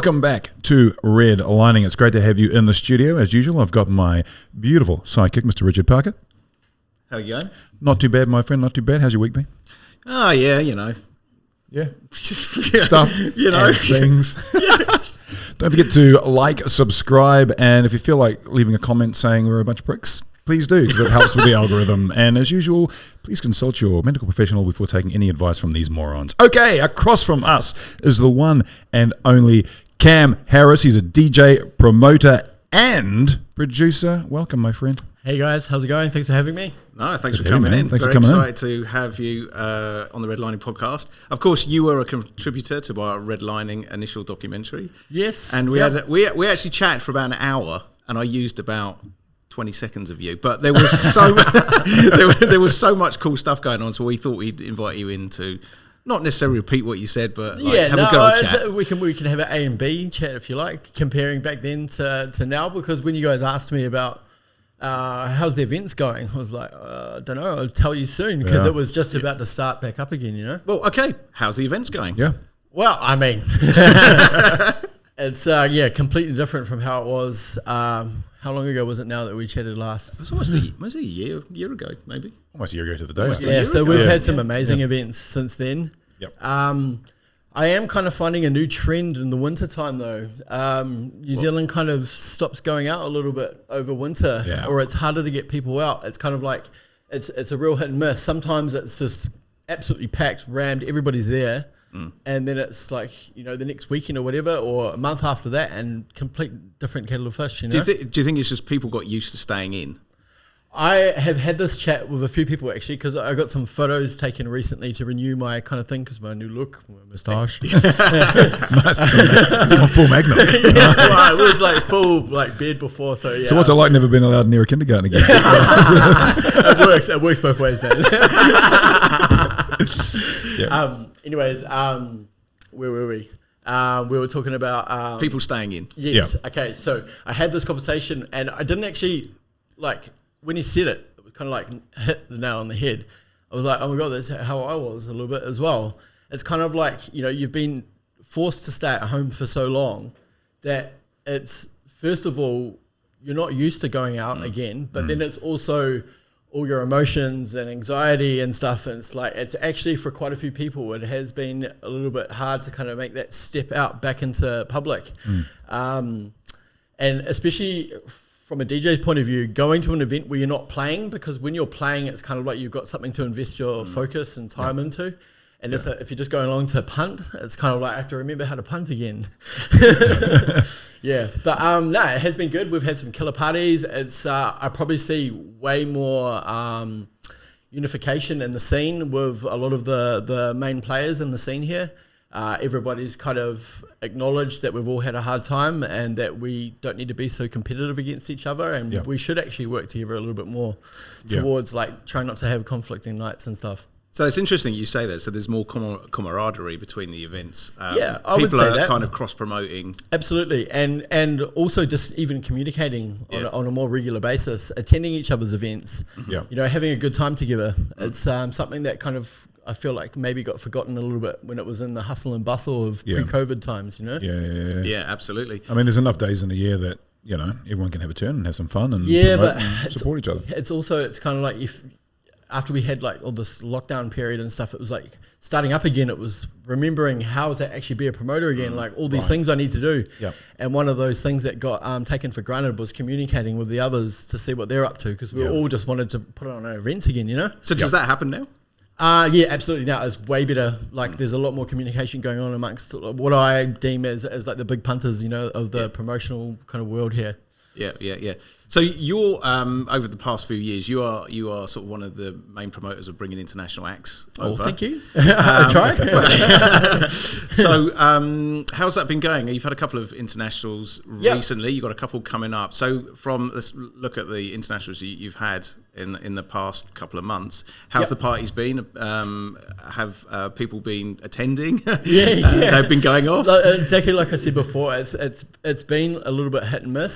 Welcome back to Redlining. It's great to have you in the studio. As usual, I've got my beautiful sidekick, Mr. Richard Parker. How you going? Not too bad, my friend, not too bad. How's your week been? Oh, yeah, you know. Yeah. Stuff, you know. And things. Don't forget to like, subscribe, and if you feel like leaving a comment saying we're a bunch of pricks, please do, because it helps with the algorithm. And as usual, please consult your medical professional before taking any advice from these morons. Okay, across from us is the one and only Cam Harris. He's a DJ, promoter, and producer. Welcome, my friend. Hey guys, how's it going? Thanks for having me. No, thanks for coming in. Very excited to have you on the Redlining Podcast. Of course, you were a contributor to our Redlining initial documentary. Yes. And we actually chatted for about an hour, and I used about 20 seconds of you, but there was so there was so much cool stuff going on, so we thought we'd invite you in to not necessarily repeat what you said, but have a good old chat. We can have an A and B chat if you like, comparing back then to now, because when you guys asked me about how's the events going, I was like, I don't know, I'll tell you soon, because it was just about to start back up again, you know? Well, okay, how's the events going? Yeah. Well, I mean, it's completely different from how it was. How long ago was it now that we chatted last? It's almost a year ago, maybe. Almost a year ago to the day. Yeah, so we've had some amazing events since then. Yep. I am kind of finding a new trend in the winter time though. New Zealand kind of stops going out a little bit over winter, or it's harder to get people out. It's kind of like, it's a real hit and miss. Sometimes it's just absolutely packed, rammed, everybody's there. And then it's like, you know, the next weekend or whatever, or a month after that, and complete different kettle of fish, you know? Do you think it's just people got used to staying in? I have had this chat with a few people actually, because I got some photos taken recently to renew my kind of thing, because my new look, my moustache. It's on full magnum. Well, it was like full like beard before, so yeah. So what's it like never being allowed near a kindergarten again? It works both ways, man. Anyways, where were we? We were talking about people staying in. Yes. Yeah. Okay. So I had this conversation, and I didn't actually when he said it. It was kind of like hit the nail on the head. I was like, oh my god, that's how I was a little bit as well. It's kind of like, you know, you've been forced to stay at home for so long that it's, first of all, you're not used to going out again, but then it's also all your emotions and anxiety and stuff, and it's like, it's actually for quite a few people, it has been a little bit hard to kind of make that step out back into public. And especially from a DJ's point of view, going to an event where you're not playing, because when you're playing, it's kind of like you've got something to invest your focus and time into. And if you're just going along to punt, it's kind of like I have to remember how to punt again. But no, it has been good. We've had some killer parties. It's I probably see way more unification in the scene with a lot of the main players in the scene here. Everybody's kind of acknowledged that we've all had a hard time, and that we don't need to be so competitive against each other, and we should actually work together a little bit more towards like trying not to have conflicting nights and stuff. So it's interesting you say that. So there's more camaraderie between the events. I would say that. People are kind of cross-promoting. Absolutely. And also just even communicating on a more regular basis, attending each other's events, you know, having a good time together. It's something that kind of, I feel like maybe got forgotten a little bit when it was in the hustle and bustle of pre-COVID times, you know? Yeah, absolutely. I mean, there's enough days in the year that, you know, everyone can have a turn and have some fun and support each other. It's kind of like after we had like all this lockdown period and stuff, it was like starting up again. It was remembering how to actually be a promoter again, like all these things I need to do. And one of those things that got taken for granted was communicating with the others to see what they're up to, because we all just wanted to put on our events again, you know? So does that happen now? Yeah, absolutely. Now it's way better. Like there's a lot more communication going on amongst what I deem as like the big punters, you know, of the promotional kind of world here. Yeah. So you're over the past few years, you are sort of one of the main promoters of bringing international acts over. Thank you. I try. So how's that been going? You've had a couple of internationals recently. You've got a couple coming up. So let's look at the internationals you've had in the past couple of months. How's the parties been? Have people been attending? They've been going off? Exactly like I said before, it's been a little bit hit and miss.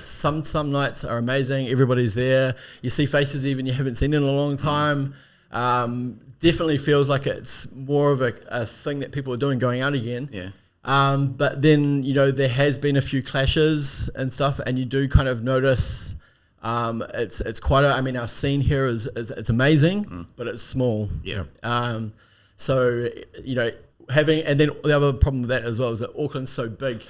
Some nights are amazing. Everybody's there. You see faces even you haven't seen in a long time. Definitely feels like it's more of a thing that people are doing, going out again. But then, there has been a few clashes and stuff, and you do kind of notice it's quite our scene here is it's amazing, but it's small. Yeah. So, and then the other problem with that as well is that Auckland's so big.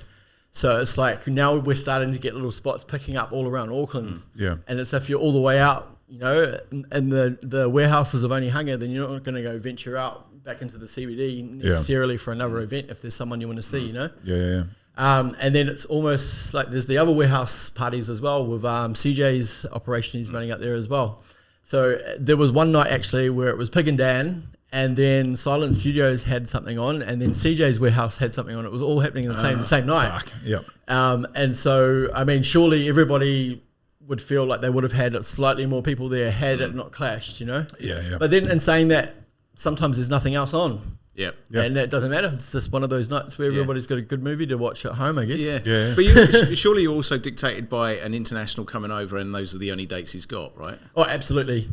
So it's like now we're starting to get little spots picking up all around Auckland. Yeah. And it's if you're all the way out, and the warehouses have only hunger, then you're not going to go venture out back into the CBD necessarily for another event if there's someone you want to see, Yeah. And then it's almost like there's the other warehouse parties as well with CJ's operation he's running out there as well. So there was one night actually where it was Pig and Dan, and then Silent Studios had something on, and then CJ's warehouse had something on. It was all happening in the same night. Yep. And so, surely everybody would feel like they would have had slightly more people there had it not clashed, Yeah. But then in saying that, sometimes there's nothing else on. Yeah. And that doesn't matter. It's just one of those nights where everybody's got a good movie to watch at home, I guess. Yeah. But surely you're also dictated by an international coming over, and those are the only dates he's got, right? Oh, absolutely.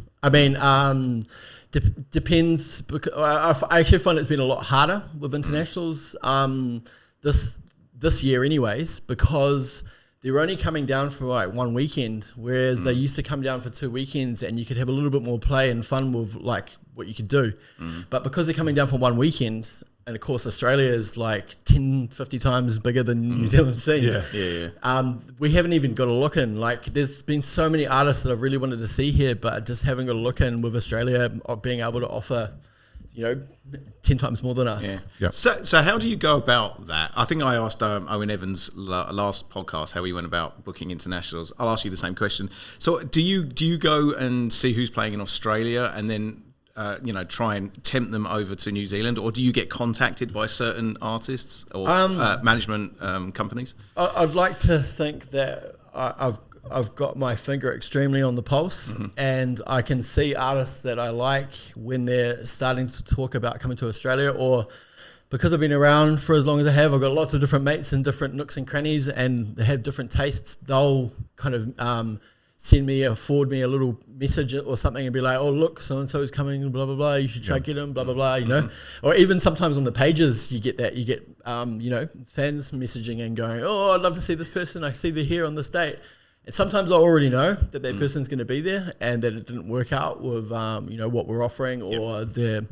Depends. Because I actually find it's been a lot harder with internationals this year anyways, because they're only coming down for like one weekend, whereas they used to come down for 2 weekends, and you could have a little bit more play and fun with like what you could do. But because they're coming down for one weekend, and of course Australia is like 10, 50 times bigger than New Zealand scene. We haven't even got a look in. Like there's been so many artists that I've really wanted to see here, but just having a look in with Australia being able to offer 10 times more than us. Yeah. So how do you go about that? I think I asked Owen Evans last podcast how he went about booking internationals. I'll ask you the same question. So do you go and see who's playing in Australia and then try and tempt them over to New Zealand, or do you get contacted by certain artists or management companies? I'd like to think that I've got my finger extremely on the pulse, and I can see artists that I like when they're starting to talk about coming to Australia, or because I've been around for as long as I have, I've got lots of different mates in different nooks and crannies, and they have different tastes. They'll kind of send me or forward me a little message or something and be like, oh, look, so-and-so is coming, blah, blah, blah, you should try get him, blah, blah, blah, Or even sometimes on the pages you get that, you get, fans messaging and going, oh, I'd love to see this person, I see they're here on this date. And sometimes I already know that person's going to be there and that it didn't work out with, what we're offering or their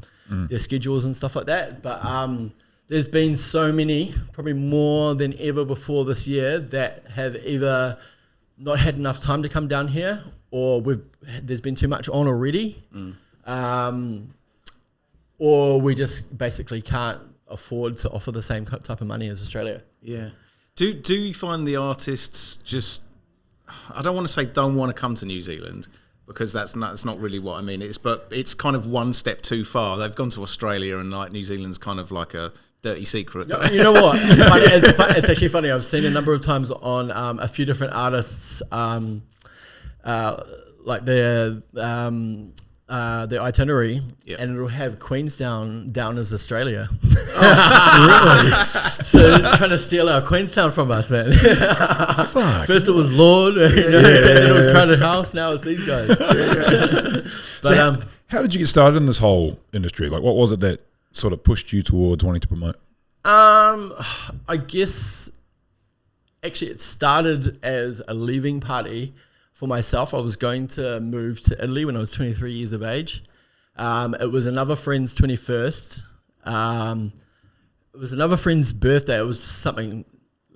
schedules and stuff like that. But there's been so many, probably more than ever before this year, that have either not had enough time to come down here, or there's been too much on already, or we just basically can't afford to offer the same type of money as Australia. Yeah. Do you find the artists just, I don't want to say don't want to come to New Zealand, because that's not really what I mean. But it's kind of one step too far. They've gone to Australia, and like New Zealand's kind of like a dirty secret. You know what? It's funny. It's actually funny. I've seen a number of times on a few different artists, like their itinerary, and it'll have Queenstown down as Australia. Really? So they're trying to steal our Queenstown from us, man. Fuck. First it was Lord, then it was Crowded House, now it's these guys. But how did you get started in this whole industry? Like, what was it that sort of pushed you towards wanting to promote? I guess actually it started as a leaving party for myself. I was going to move to Italy when I was 23 years of age. It was another friend's 21st. It was another friend's birthday. It was something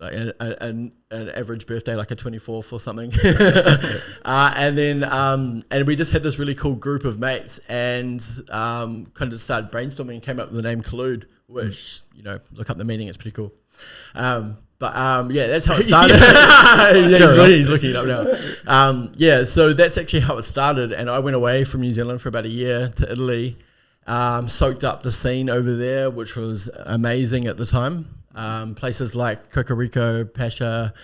like an average birthday, like a 24th or something. And we just had this really cool group of mates, and kind of started brainstorming and came up with the name Collude, which, look up the meaning, it's pretty cool. That's how it started. He's looking it up now. So that's actually how it started, and I went away from New Zealand for about a year to Italy, soaked up the scene over there, which was amazing at the time. Places like Cocorico, Pasha,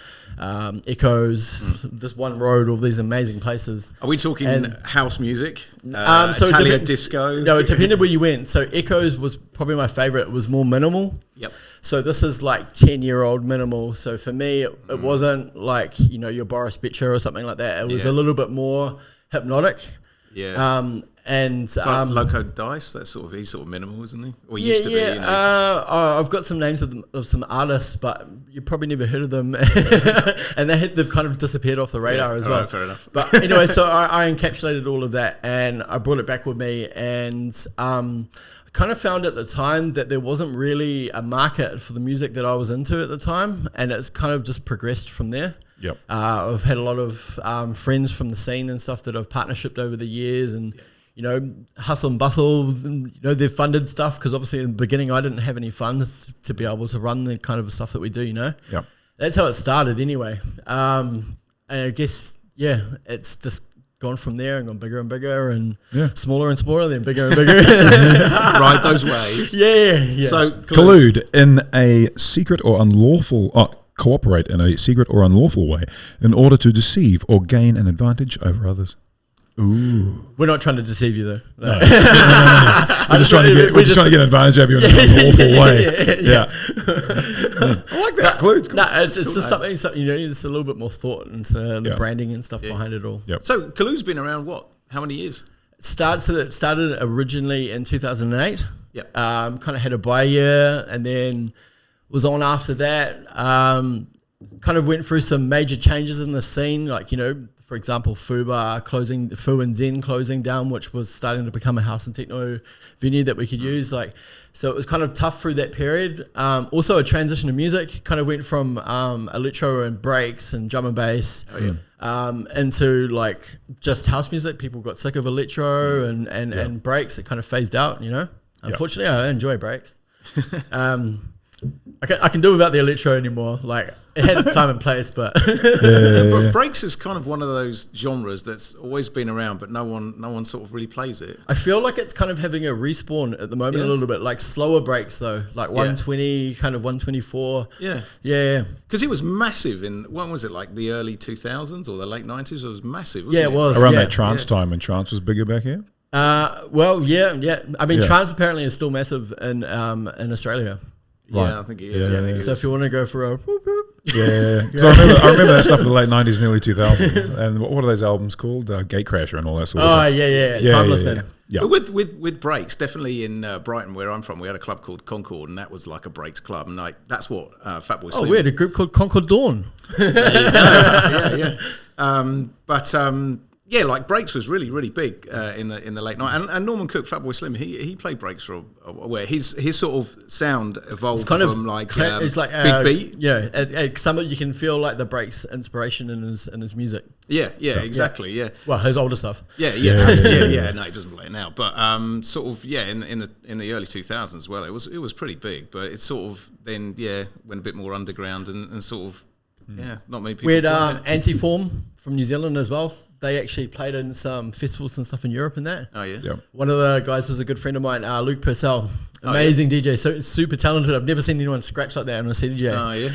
Echoes, this one road, all these amazing places. Are we talking house music? Italia disco? No, it depended where you went. So Echoes was probably my favorite. It was more minimal. Yep. So this is like 10-year-old minimal. So for me, it wasn't like, your Boris Betcher or something like that. It was a little bit more hypnotic. Yeah. And it's like Loco Dice. He's sort of minimal, isn't he? Or he used to be. You know? I've got some names of some artists, but you probably never heard of them, and they've kind of disappeared off the radar as well. Right, fair enough. But anyway, so I encapsulated all of that, and I brought it back with me, and I kind of found at the time that there wasn't really a market for the music that I was into at the time, and it's kind of just progressed from there. Yep. I've had a lot of friends from the scene and stuff that I've partnershiped over the years, and you know, hustle and bustle, you know, they've funded stuff because obviously in the beginning I didn't have any funds to be able to run the kind of stuff that we do, you know. Yeah. That's how it started anyway. And I guess, it's just gone from there and gone bigger and bigger and smaller and smaller, then bigger and bigger. Ride those waves. Yeah. So collude in a secret or unlawful, cooperate in a secret or unlawful way in order to deceive or gain an advantage over others. Ooh. We're not trying to deceive you though. No. We're just trying to get an advantage of you in an unlawful way. Yeah. I like that. Collude. No, it's just something, you know, it's a little bit more thought into the branding and stuff behind it all. Yep. So Collude's been around how many years? It started originally in 2008. Yeah. Kind of had a by year and then was on after that. Kind of went through some major changes in the scene, like, you know, for example, Fu and Zen closing down, which was starting to become a house and techno venue that we could use. So it was kind of tough through that period. Also a transition of music, kind of went from electro and breaks and drum and bass into like just house music. People got sick of electro and breaks. It kind of phased out, you know. Unfortunately, I enjoy breaks. I can do without the electro anymore. Like, it had its time and place, but but breaks is kind of one of those genres that's always been around, but no one sort of really plays it. I feel like it's kind of having a respawn at the moment a little bit, like slower breaks though, like 120, kind of 124. Yeah. Because it was massive when was it, like the early 2000s or the late 90s? It was massive, wasn't it? Yeah, it was. Around that trance time when trance was bigger back here? Well, yeah. I mean, trance apparently is still massive in Australia. Yeah, I think So if you want to go for a whoop, whoop. So I remember that stuff in the late 90s and early 2000s. And what are those albums called? Gatecrasher and all that sort of thing. Timeless Man. Yeah. But with breaks, definitely in Brighton, where I'm from, we had a club called Concord, and that was like a breaks club, and like that's what Fatboy Slim. Oh, we had a group called Concord Dawn. Yeah, like breaks was really, really big in the late night, and Norman Cook, Fatboy Slim, he played breaks for where his sort of sound evolved from it's like big beat. Yeah, some of you can feel like the breaks inspiration in his music. Yeah, exactly. Yeah. Well, his older stuff. Yeah. No, he doesn't play it now, but sort of in the early 2000s as well, it was pretty big, but it sort of then went a bit more underground and sort of not many people. We had Antiform from New Zealand as well. They actually played in some festivals and stuff in Europe and that. Oh, yeah? Yep. One of the guys was a good friend of mine, Luke Purcell. Amazing DJ, so super talented. I've never seen anyone scratch like that on a CDJ. Oh, yeah.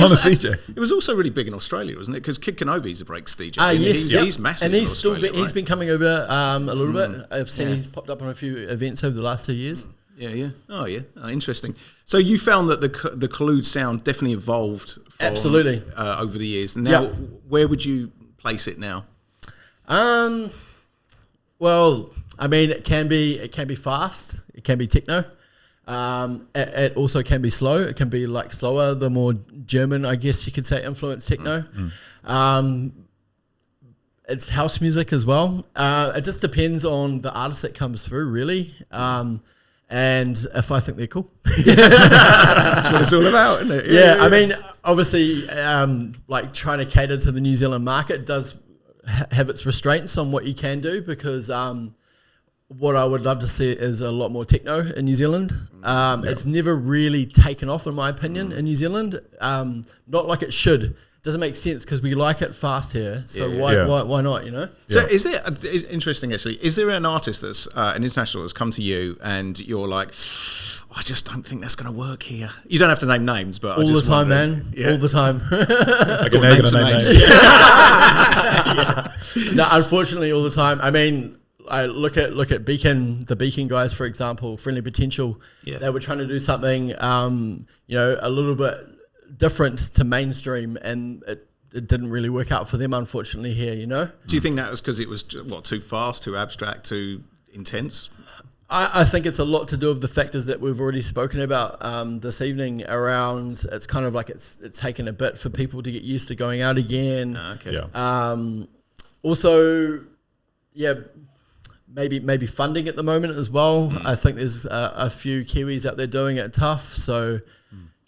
On a CJ. It was also really big in Australia, wasn't it? Because Kid Kenobi's a breaks DJ. Yes. He's massive. And he's been coming over a little bit. I've seen he's popped up on a few events over the last 2 years. Yeah. Oh, yeah. Interesting. So you found that the Collude sound definitely evolved absolutely over the years. Now, where would you place it now? Well, I mean, it can be fast. It can be techno. It also can be slow. It can be like slower, the more German, I guess you could say, influenced techno. It's house music as well. It just depends on the artist that comes through, really. And if I think they're cool. That's what it's all about, isn't it? Yeah. I mean, obviously, like trying to cater to the New Zealand market does have its restraints on what you can do, because what I would love to see is a lot more techno in New Zealand. It's never really taken off, in my opinion, in New Zealand. Not like it should. Doesn't make sense because we like it fast here. So why not, you know? So is there, interesting actually, is there an artist that's an international that's come to you and you're like, I just don't think that's going to work here? You don't have to name names, but all the time, man. Yeah. All the time. I can name names. No, unfortunately, all the time. I mean, I look at Beacon, the Beacon guys, for example, Friendly Potential. Yeah. They were trying to do something, a little bit different to mainstream, and it it didn't really work out for them, unfortunately, here, you know. Do you think that was because it was too fast, too abstract, too intense? I think it's a lot to do with the factors that we've already spoken about this evening around. It's kind of like it's taken a bit for people to get used to going out again. Okay. Yeah. Also, yeah, maybe funding at the moment as well. I think there's a few Kiwis out there doing it tough, so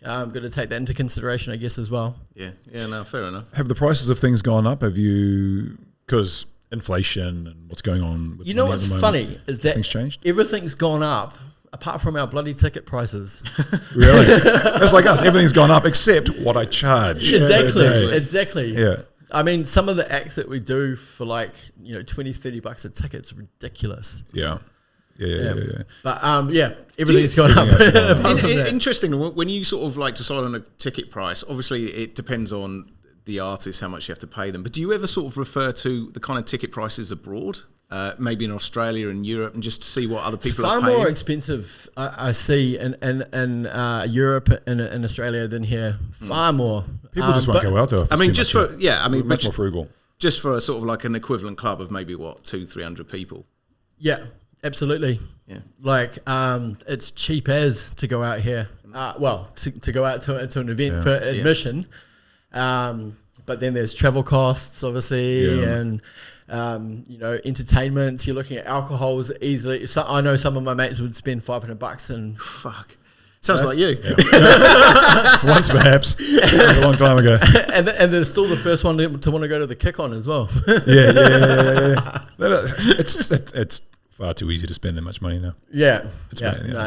I'm going to take that into consideration, I guess, as well. Yeah, no, fair enough. Have the prices of things gone up? Have you, because inflation and what's going on with You know money what's at the moment, funny is that things changed? everything's gone up apart from our bloody ticket prices. Really? It's like us. Everything's gone up except what I charge. Exactly. Yeah. I mean, some of the acts that we do for like, $20-$30 a ticket's ridiculous. Yeah. But everything's gone up. Apart from that. Interesting. When you sort of like decide on a ticket price, obviously it depends on the artist, how much you have to pay them. But do you ever sort of refer to the kind of ticket prices abroad, maybe in Australia and Europe, and just to see what other people are paying? It's far more expensive, I see, in Europe and in Australia than here. Far more. People just won't go out to it. I mean, just for much more frugal. Just for a sort of like an equivalent club of maybe 200-300 people. Yeah, absolutely. Yeah, like it's cheap as to go out here. To go out to an event for admission. But then there's travel costs, obviously, and entertainment. You're looking at alcohols easily. So I know some of my mates would spend $500 and fuck. Sounds like you. Yeah. Once perhaps. A long time ago. And they're still the first one to want to go to the kick on as well. Yeah. It's far too easy to spend that much money now.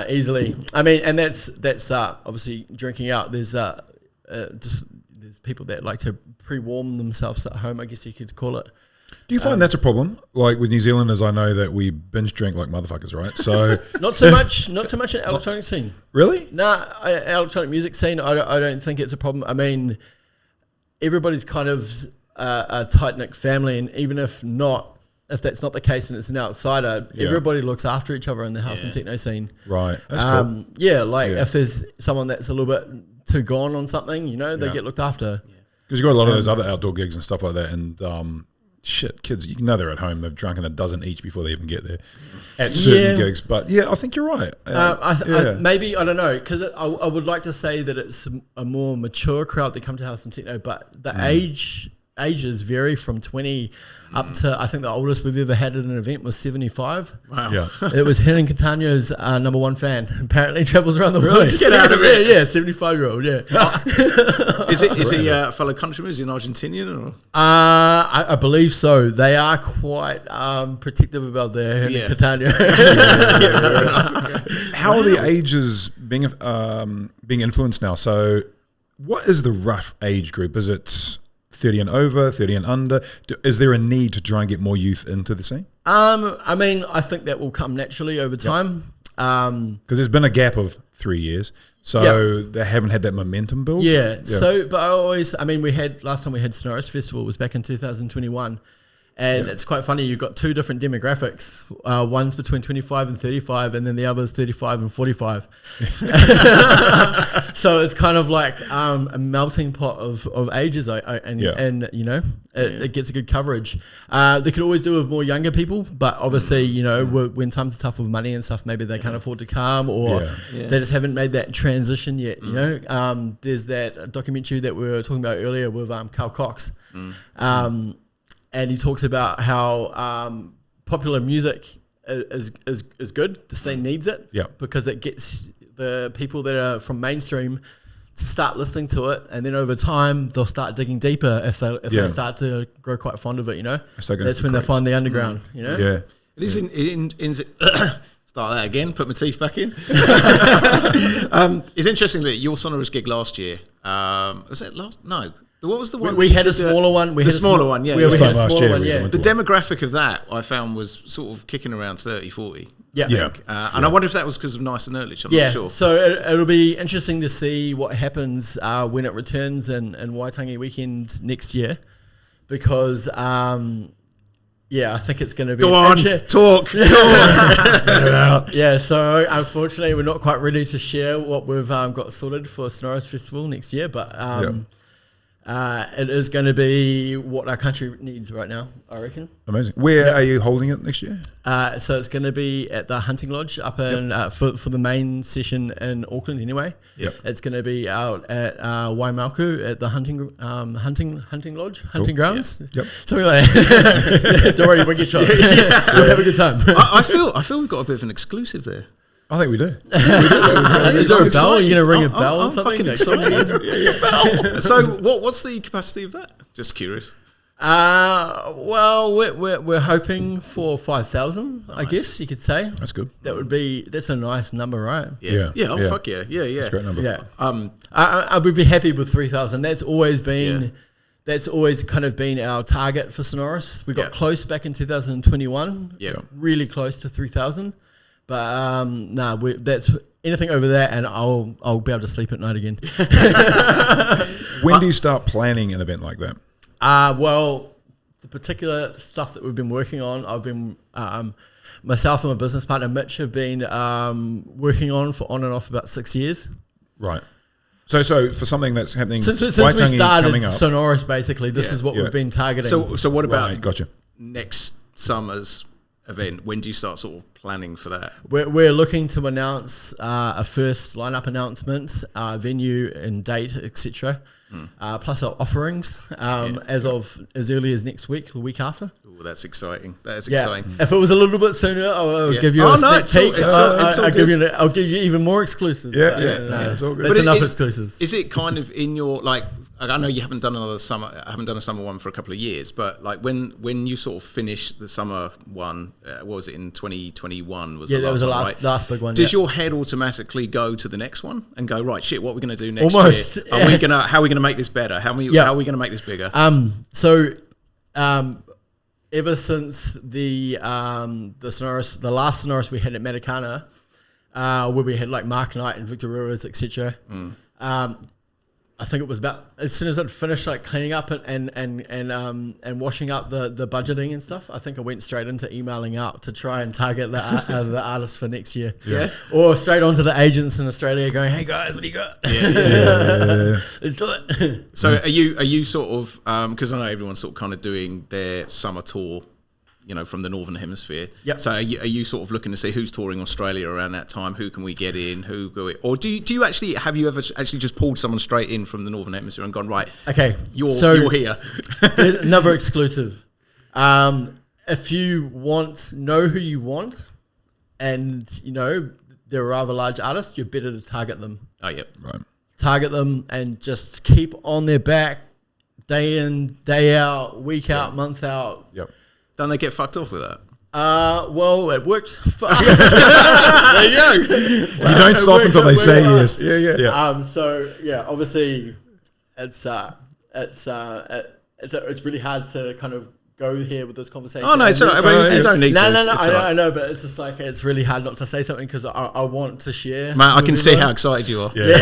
Easily. I mean, and that's obviously drinking out. There's there's people that like to pre-warm themselves at home, I guess you could call it. Do you find that's a problem? Like with New Zealanders, I know that we binge drink like motherfuckers, right? So not so much in electronic scene. Really? Nah, electronic music scene, I don't think it's a problem. I mean, everybody's kind of a tight-knit family, and even if that's not the case and it's an outsider, everybody looks after each other in the house and techno scene. Right. That's cool. If there's someone that's a little bit too gone on something, they get looked after. Because you've got a lot of those other outdoor gigs and stuff like that, and kids, you know they're at home, they've drunken a dozen each before they even get there at certain gigs. But I think you're right. Maybe, I don't know, because I would like to say that it's a more mature crowd that come to house and techno, but the ages vary from 20 up to, I think the oldest we've ever had at an event was 75. Wow. Yeah. It was Helen Catania's number one fan. Apparently travels around the world to get out of it. Yeah, 75-year-old, Is he a fellow countryman? Is he an Argentinian? Or? I believe so. They are quite protective about their Helen Catania. How are the ages being influenced now? So what is the rough age group? Is it 30 and over, 30 and under? Is there a need to try and get more youth into the scene? I mean, I think that will come naturally over time. Because there's been a gap of 3 years, so they haven't had that momentum build. So, but last time we had Sonorous Festival was back in 2021. And it's quite funny, you've got two different demographics. One's between 25 and 35, and then the other's 35 and 45. So it's kind of like a melting pot of ages, it gets a good coverage. They could always do with more younger people, but obviously, when times are tough with money and stuff, maybe they can't afford to come, or they just haven't made that transition yet. There's that documentary that we were talking about earlier with Carl Cox. And he talks about how popular music is good. The scene needs it because it gets the people that are from mainstream to start listening to it, and then over time they'll start digging deeper if they start to grow quite fond of it. That's when they find the underground. It is start that again. Put my teeth back in. It's interesting that your Sonorous gig last year was it last? No. What was the one? We had a smaller one. The smaller one, yeah. We had a smaller one, yeah. The demographic of that, I found, was sort of kicking around 30, 40. Yeah. And I wonder if that was because of Nice and Earlich. I'm not sure. So it'll be interesting to see what happens when it returns in Waitangi weekend next year. Because, I think it's going to be... Go on, talk. Spit it out. Yeah, so unfortunately, we're not quite ready to share what we've got sorted for Sonorous Festival next year, but... It is going to be what our country needs right now, I reckon. Amazing. Where are you holding it next year? So it's going to be at the Hunting Lodge up in for the main session in Auckland anyway. Yep. It's going to be out at Waimaku at the hunting lodge, hunting grounds. Yep. Something like that. Don't worry, you won't get shot. We'll have a good time. I feel we've got a bit of an exclusive there. I think we do. Is there a bell? Are you going to ring a bell or something? Fucking excited. So what's the capacity of that? Just curious. Well, we're hoping for 5,000. Nice. I guess you could say. That's good. That's a nice number, right? Yeah. Fuck yeah. That's a great number. Yeah. I would be happy with 3,000. That's always been. Yeah. That's always kind of been our target for Sonorous. We got close back in 2021. Yeah. Really close to 3,000. But that's anything over that, and I'll be able to sleep at night again. When do you start planning an event like that? Well, the particular stuff that we've been working on, I've been myself and my business partner Mitch have been working on for on and off about 6 years. Right. So for something that's happening since we started Sonorous, basically, this is what we've been targeting. So what about gotcha. next summer's event? When do you start sort of planning for that? We're looking to announce a first lineup announcement, venue and date, etc. Plus our offerings as early as next week, the week after. Oh, that's exciting! That is exciting. If it was a little bit sooner, I'll give you a sneak peek. I'll give you even more exclusives. It's all good. That's enough exclusives. Is it kind of in your like? I know you haven't done another summer. I haven't done a summer one for a couple of years, but like when you sort of finish the summer one, what was it in 2021? That was the last big one. Does your head automatically go to the next one and go, right, shit, what are we going to do next Almost, year? How are we going to make this better? How are we going to make this bigger? Ever since the Sonorous, the last Sonorous we had at Matakana, where we had like Mark Knight and Victor Ruiz, etc. I think it was about as soon as I'd finished like cleaning up and washing up the budgeting and stuff. I think I went straight into emailing out to try and target the artists for next year. Yeah, or straight onto the agents in Australia, going, "Hey guys, what do you got? Let's do it." So are you sort of because I know everyone's sort of kind of doing their summer tour, from the Northern Hemisphere. Yep. So are you sort of looking to see who's touring Australia around that time? Who can we get in? Or do you actually have you ever actually just pulled someone straight in from the Northern Hemisphere and gone, right? Okay, you're here. Another exclusive. If you know who you want, and they're rather large artists, you're better to target them. Oh, yep, right. Target them and just keep on their back, day in, day out, week out, month out. Yep. Don't they get fucked off with that? Well, it worked for us. There you go. You don't stop until they say yes. Yeah. So obviously, it's really hard to kind of go here with this conversation. Oh no, it's all right. I mean, you don't need to. No. I know, but it's just like it's really hard not to say something because I want to share. Man, I can see how excited you are. Yeah.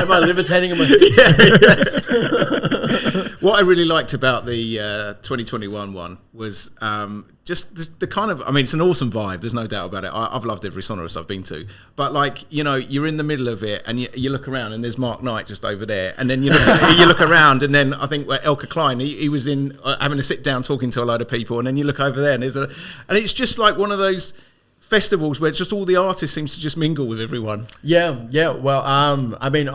Am I levitating in my seat? What I really liked about the 2021 one was just the kind of, I mean, it's an awesome vibe. There's no doubt about it. I've loved every Sonorous I've been to. But like, you're in the middle of it and you look around and there's Mark Knight just over there. And then you look around and then I think Elka Klein, he was in having a sit down talking to a load of people. And then you look over there and and it's just like one of those festivals where just all the artists seems to just mingle with everyone. Yeah. Well, I mean,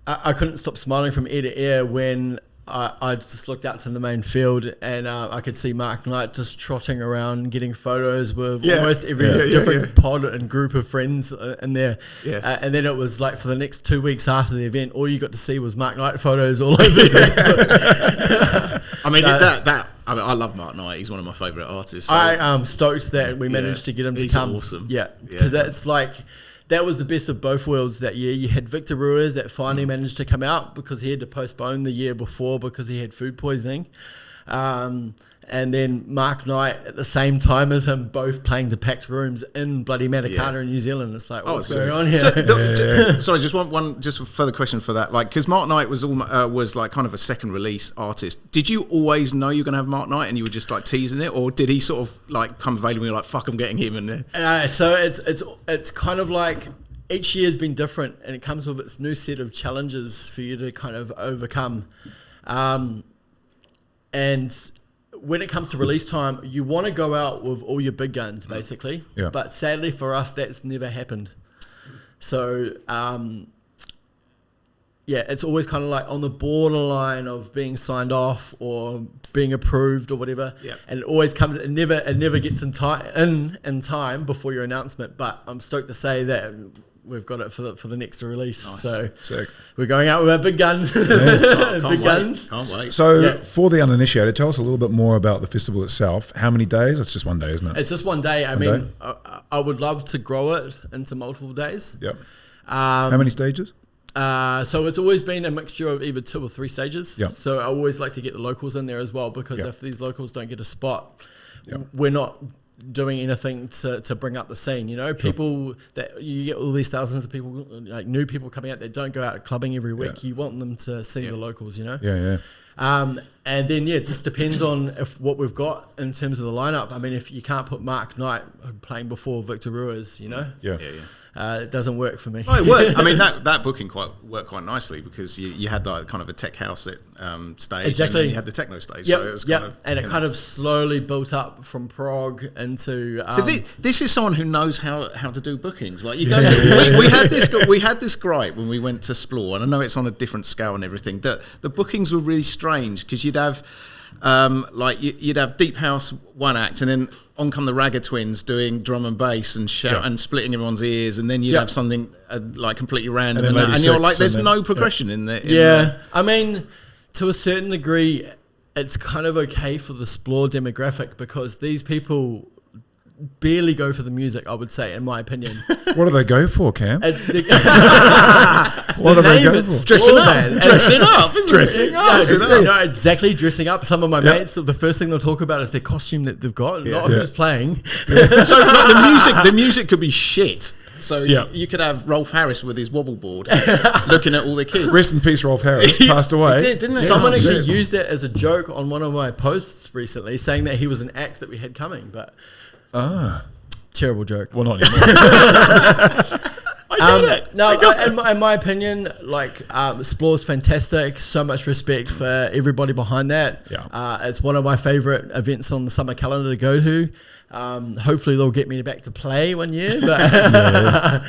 I couldn't stop smiling from ear to ear when I just looked out to the main field and I could see Mark Knight just trotting around getting photos with almost every different pod and group of friends in there. Yeah. And then it was like for the next 2 weeks after the event, all you got to see was Mark Knight photos all over Facebook. I mean, I love Mark Knight. He's one of my favourite artists. So. I am stoked that we managed to get him to come. He's awesome. Yeah, because that's like... That was the best of both worlds that year. You had Victor Ruiz that finally managed to come out because he had to postpone the year before because he had food poisoning. And then Mark Knight at the same time as him, both playing to packed rooms in bloody Matakana in New Zealand. It's like, what's going on here? Sorry, just one just a further question for that. Like, because Mark Knight was like kind of a second release artist. Did you always know you were going to have Mark Knight and you were just like teasing it, or did he sort of like come available and you're like, fuck, I'm getting him in there? So it's kind of like each year's been different, and it comes with its new set of challenges for you to kind of overcome. And when it comes to release time, you want to go out with all your big guns, basically. Yeah. But sadly for us, that's never happened. So, it's always kind of like on the borderline of being signed off or being approved or whatever. Yeah. And it always comes, it never gets in time before your announcement. But I'm stoked to say that we've got it for the next release. Nice. So Sick. we're going out with our big gun, guns. Can't wait. So for the uninitiated, tell us a little bit more about the festival itself. How many days? It's just one day, isn't it? It's just one day. I mean, I would love to grow it into multiple days. Yep. How many stages? So it's always been a mixture of either 2 or 3 stages. Yep. So I always like to get the locals in there as well, because Yep. if these locals don't get a spot, Yep. we're not doing anything to bring up the scene. You know, people that you get all these thousands of people, like new people coming out that don't go out clubbing every week. Yeah. You want them to see the locals. You know. Yeah. And then it just depends on what we've got in terms of the lineup. I mean, if you can't put Mark Knight playing before Victor Ruiz, you know. Yeah. It doesn't work for me. Oh, it worked. I mean, that booking worked quite nicely, because you had that kind of a tech house stage, Exactly. and then you had the techno stage. Yep, So it was yep. kind of, And it kind of slowly built up from prog into. So this is someone who knows how to do bookings. Like you go, we had this gripe when we went to Splore, and I know it's on a different scale and everything. That the bookings were really strange, because you'd have you'd have Deep House one act, and then on come the Ragga Twins doing drum and bass and shout and splitting everyone's ears, and then you'd have something like completely random, and you're like, there's no progression in there. I mean, to a certain degree, it's kind of okay for the Splore demographic, because these people barely go for the music, I would say, in my opinion. What do they go for, Cam? It's the, What do they go for? Dressing up. No, exactly, dressing up. Some of my mates, the first thing they'll talk about is their costume that they've got, not who's playing. So like, the music could be shit. So you could have Rolf Harris with his wobble board looking at all the kids. Rest in peace, Rolf Harris. Passed away. He did, didn't he? Someone actually used that as a joke on one of my posts recently, saying that he was an act that we had coming, but terrible joke. Well, not anymore. I did it. No, in my opinion, like Splore's fantastic. So much respect for everybody behind that. Yeah. It's one of my favorite events on the summer calendar to go to. Hopefully they'll get me back to play one year, but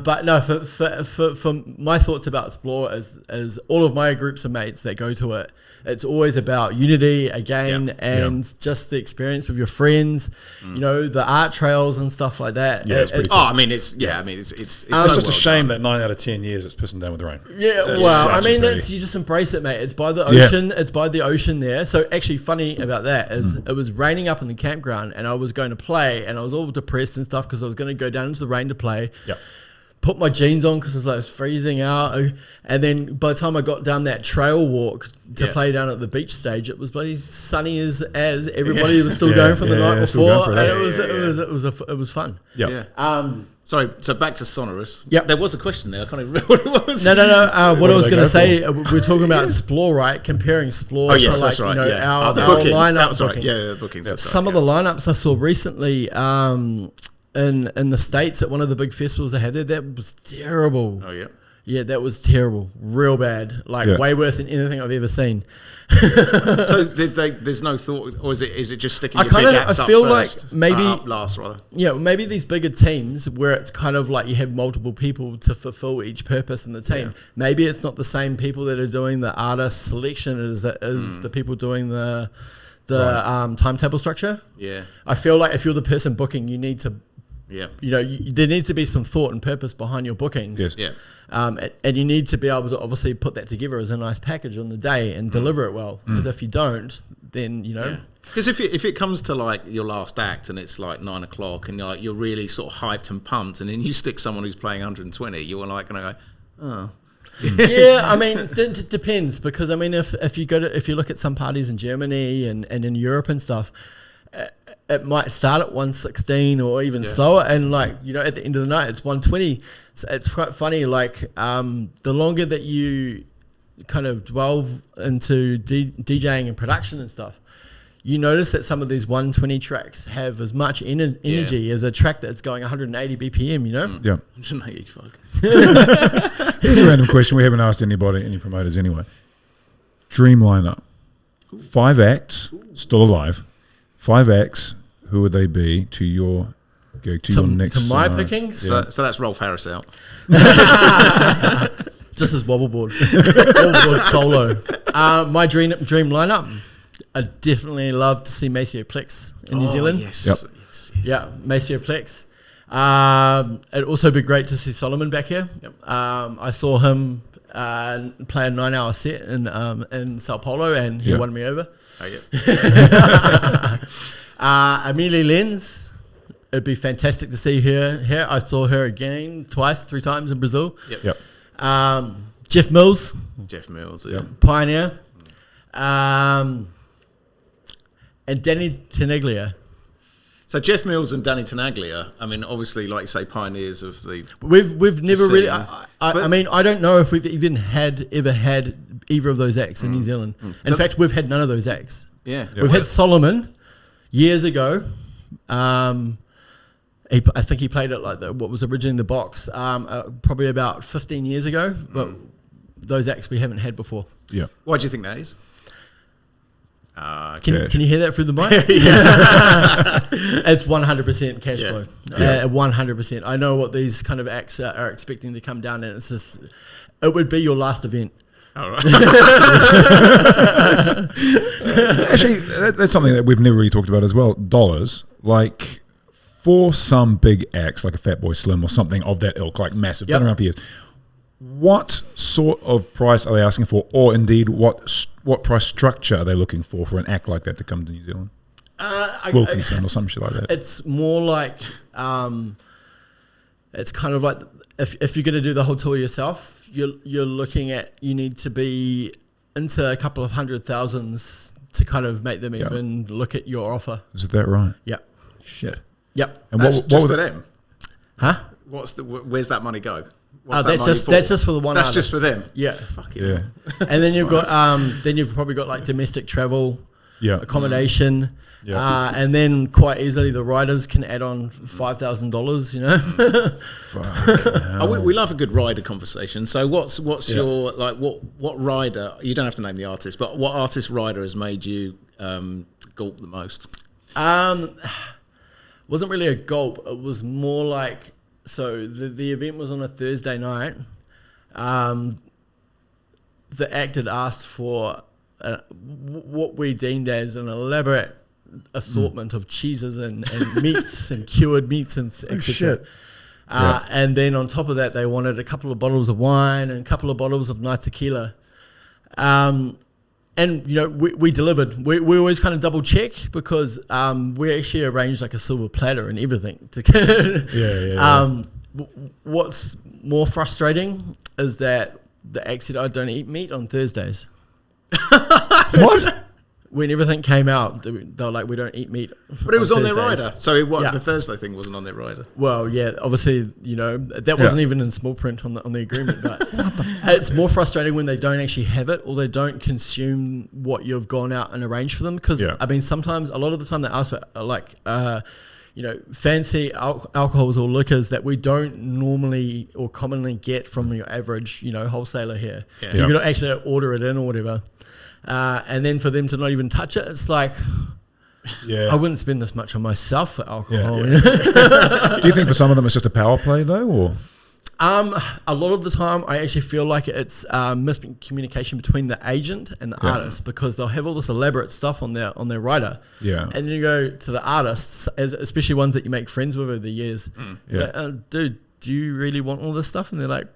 but no, for my thoughts about Splore is all of my groups of mates that go to it. It's always about unity again, and just the experience with your friends. You know, the art trails and stuff like that. Yeah, it's pretty Oh, I mean, it's It's just a shame that 9 out of 10 years it's pissing down with rain. Yeah, It's well, I such mean, a pity. you just embrace it, mate. It's by the ocean. It's by the ocean there. So actually, funny about that is it was raining up in the campground, and I was going to play, and I was all depressed and stuff because I was going to go down into the rain to play. Yep. Put my jeans on because I was freezing out, and then by the time I got down that trail walk to play down at the beach stage, it was bloody sunny as everybody was still going from the night before, and it was fun. Yeah. Sorry, so back to Sonorous. Yep. There was a question there. I can't even remember what it was. No. What I was do going they to say, we're talking about Splore, right? Comparing Splore Oh, yes, to that's right. our The bookings. lineup. That's right. booking. Yeah, the bookings. That's Some right, of the lineups I saw recently in the States at one of the big festivals they had there, that was terrible. Oh, yeah. Yeah, that was terrible. Real bad. Like way worse than anything I've ever seen. So there's no thought, or is it just sticking your big acts up feel first? like maybe Up last, rather. Yeah, maybe these bigger teams where it's kind of like you have multiple people to fulfill each purpose in the team. Maybe it's not the same people that are doing the artist selection as the people doing the timetable structure. Yeah. I feel like if you're the person booking, you need to, Yeah. there needs to be some thought and purpose behind your bookings. Yes. Yeah. And you need to be able to obviously put that together as a nice package on the day and deliver it well. Because if you don't, then Because if it comes to like your last act and it's like 9 o'clock and you're really sort of hyped and pumped, and then you stick someone who's playing 120, you're like going to go, oh. Yeah, I mean, it depends, because I mean, if you look at some parties in Germany and in Europe and stuff, it might start at 116 or even slower, and at the end of the night it's 120. So it's quite funny. Like the longer that you kind of delve into DJing and production and stuff, you notice that some of these 120 tracks have as much energy as a track that's going 180 BPM, you know? Yeah. 180, fuck. Here's a random question we haven't asked anybody, any promoters anyway. Dream lineup. 5 acts, still alive. 5 acts, who would they be to your gig, to your next To my scenario? pickings? So that's Rolf Harris out. Just as wobbleboard. Wobbleboard solo. My dream lineup, I'd definitely love to see Maceo Plex in New Zealand. Yes. Yep. Yes. Yeah, Maceo Plex. It'd also be great to see Solomon back here. Yep. I saw him play a 9-hour set in Sao Paulo, and he won me over. Oh, yeah. Amelie Lenz, it'd be fantastic to see her here. I saw her again 3 times in Brazil. Yep. Jeff Mills, Jeff Mills. Yeah. Pioneer, and Danny Tenaglia. So Jeff Mills and Danny Tenaglia, I mean, obviously, like you say, pioneers of the... We've never really... scene. I mean, I don't know if we've even ever had either of those acts in New Zealand. In fact, we've had none of those acts. Yeah. We've had Solomon years ago. I think he played it like what was originally the box, probably about 15 years ago. But those acts we haven't had before. Yeah. Why do you think that is? Can you hear that through the mic? It's 100% cash flow. 100%. I know what these kind of acts are expecting to come down, and it's just, it would be your last event. All right. Actually, that's something that we've never really talked about as well. Dollars, like for some big acts like a Fatboy Slim or something of that ilk, like massive, been around for years. What sort of price are they asking for, or indeed what price structure are they looking for an act like that to come to New Zealand? Wilkinson or some shit like that. It's more like, it's kind of like if you're going to do the whole tour yourself, you're looking at, you need to be into a couple of $100,000s to kind of make them even look at your offer. Is that right? Yep. Shit. Yep. And what just for them? Huh? Where's that money go? That's just for the one. That's artist. just for them. Yeah. Fucking yeah. And then you've got then you've probably got like domestic travel, accommodation, and then quite easily the riders can add on $5,000. You know. We love a good rider conversation. So what's your like what rider? You don't have to name the artist, but what artist rider has made you gulp the most? Wasn't really a gulp. It was more like. So the event was on a Thursday night. The act had asked for what we deemed as an elaborate assortment of cheeses and meats and cured meats and etc. And then on top of that, they wanted a couple of bottles of wine and a couple of bottles of nice tequila. And, you know, we delivered. We always kind of double check because we actually arranged like a silver platter and everything. What's more frustrating is that the act said I don't eat meat on Thursdays. What? When everything came out, they were like, we don't eat meat. But it was on their Thursdays. rider. So the Thursday thing wasn't on their rider. Well, yeah, obviously, you know, that wasn't even in small print on the agreement. But it's more frustrating when they don't actually have it or they don't consume what you've gone out and arranged for them. Because, I mean, sometimes, a lot of the time they ask for, like, you know, fancy alcohols or liquors that we don't normally or commonly get from your average, you know, wholesaler here. Yeah. So you got to actually order it in or whatever. And then for them to not even touch it, it's like, I wouldn't spend this much on myself for alcohol. Do you think for some of them it's just a power play though, or? A lot of the time I actually feel like it's miscommunication between the agent and the artist, because they'll have all this elaborate stuff on their rider. Yeah. And then you go to the artists, especially ones that you make friends with over the years. Like, dude, do you really want all this stuff? And they're like,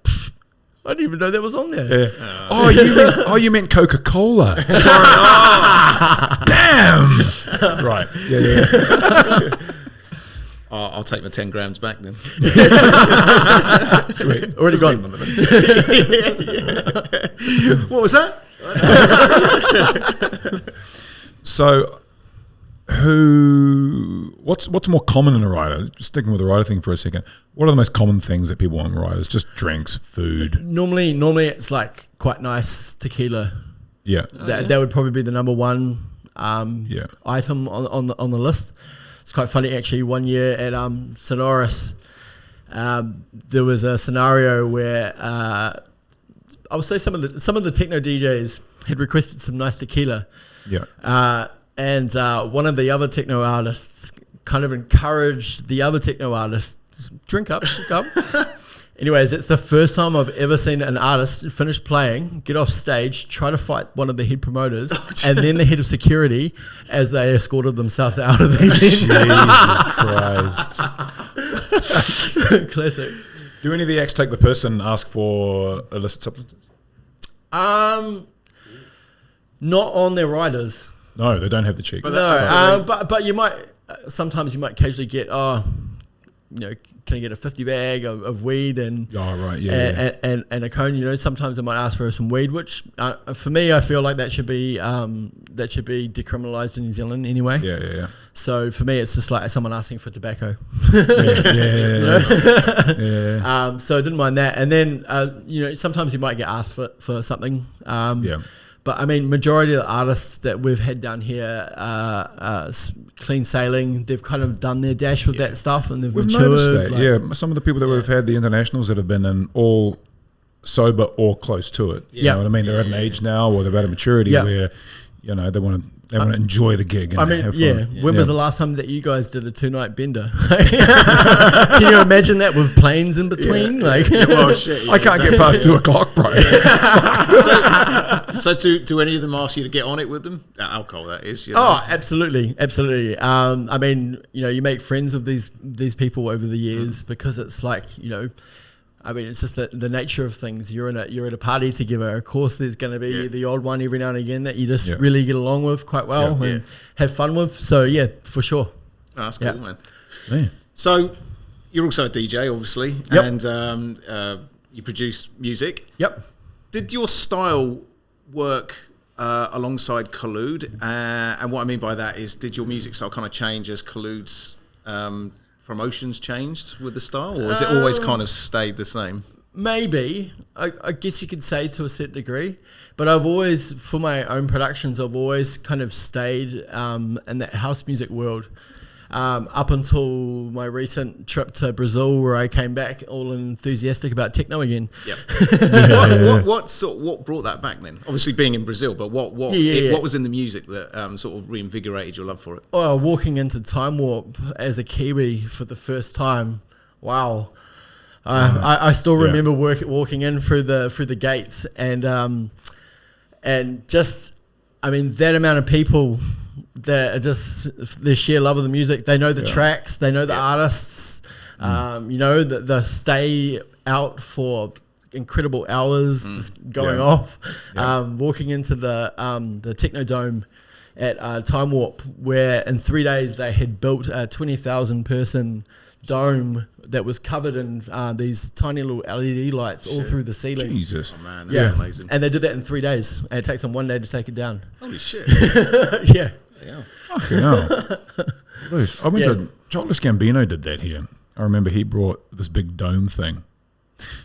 I didn't even know that was on there. Yeah. You meant Coca-Cola. Sorry. Damn. Right. Yeah. I'll take my 10 grams back then. Sweet. Already gone. What was that? So, what's more common in a rider? Just sticking with the rider thing for a second. What are the most common things that people want in riders? Just drinks, food. Normally it's like quite nice tequila. Yeah. That would probably be the number one. item on the list. It's quite funny actually. One year at Sonorous, there was a scenario where I would say some of the techno DJs had requested some nice tequila. And one of the other techno artists kind of encouraged the other techno artists, drink up. Anyways, it's the first time I've ever seen an artist finish playing, get off stage, try to fight one of the head promoters, and then the head of security as they escorted themselves out of the Jesus Christ. Classic. Do any of the acts take the piss and ask for illicit substances? Not on their riders. No, they don't have the cheek. But you might, sometimes you might occasionally get, can I get a 50 bag of weed and and a cone? Sometimes I might ask for some weed, which for me I feel like that should be decriminalised in New Zealand anyway. Yeah. So for me it's just like someone asking for tobacco. So I didn't mind that, and then sometimes you might get asked for something. But I mean, majority of the artists that we've had down here, Clean Sailing, they've kind of done their dash with that stuff, and we've noticed that. Some of the people that we've had, the internationals that have been in, all sober or close to it. You know what I mean? They're at an age now, or they're at a maturity where they want to enjoy the gig. And have fun. When was the last time that you guys did a 2-night bender? Can you imagine that with planes in between? I can't get past 2 o'clock, bro. So do any of them ask you to get on it with them? Alcohol, that is. Oh, absolutely. I mean, you make friends with these people over the years because it's like, I mean, it's just the nature of things. You're at a party together. Of course, there's going to be the odd one every now and again that you just really get along with quite well and have fun with. So yeah, for sure. Oh, that's cool, man. So you're also a DJ, obviously, and you produce music. Yep. Did your style work alongside Collude? And what I mean by that is, did your music style kind of change as Collude's promotions changed with the style, or has it always kind of stayed the same? Maybe. I guess you could say to a certain degree. But I've always, for my own productions, I've always kind of stayed in that house music world. Up until my recent trip to Brazil, where I came back all enthusiastic about techno again. What brought that back then? Obviously being in Brazil, but what was in the music that sort of reinvigorated your love for it? Well, walking into Time Warp as a Kiwi for the first time, wow. I still remember walking in through the gates and just, I mean, that amount of people that are just their sheer love of the music. They know the tracks, they know the artists, they stay out for incredible hours just going off. Walking into the Techno Dome at Time Warp, where in 3 days they had built a 20,000 person dome that was covered in these tiny little LED lights all through the ceiling. Jesus. Oh man, that's amazing. And they did that in 3 days, and it takes them 1 day to take it down. Holy shit. Yeah. Fucking hell. I went to Chocolates Gambino did that here. I remember he brought this big dome thing.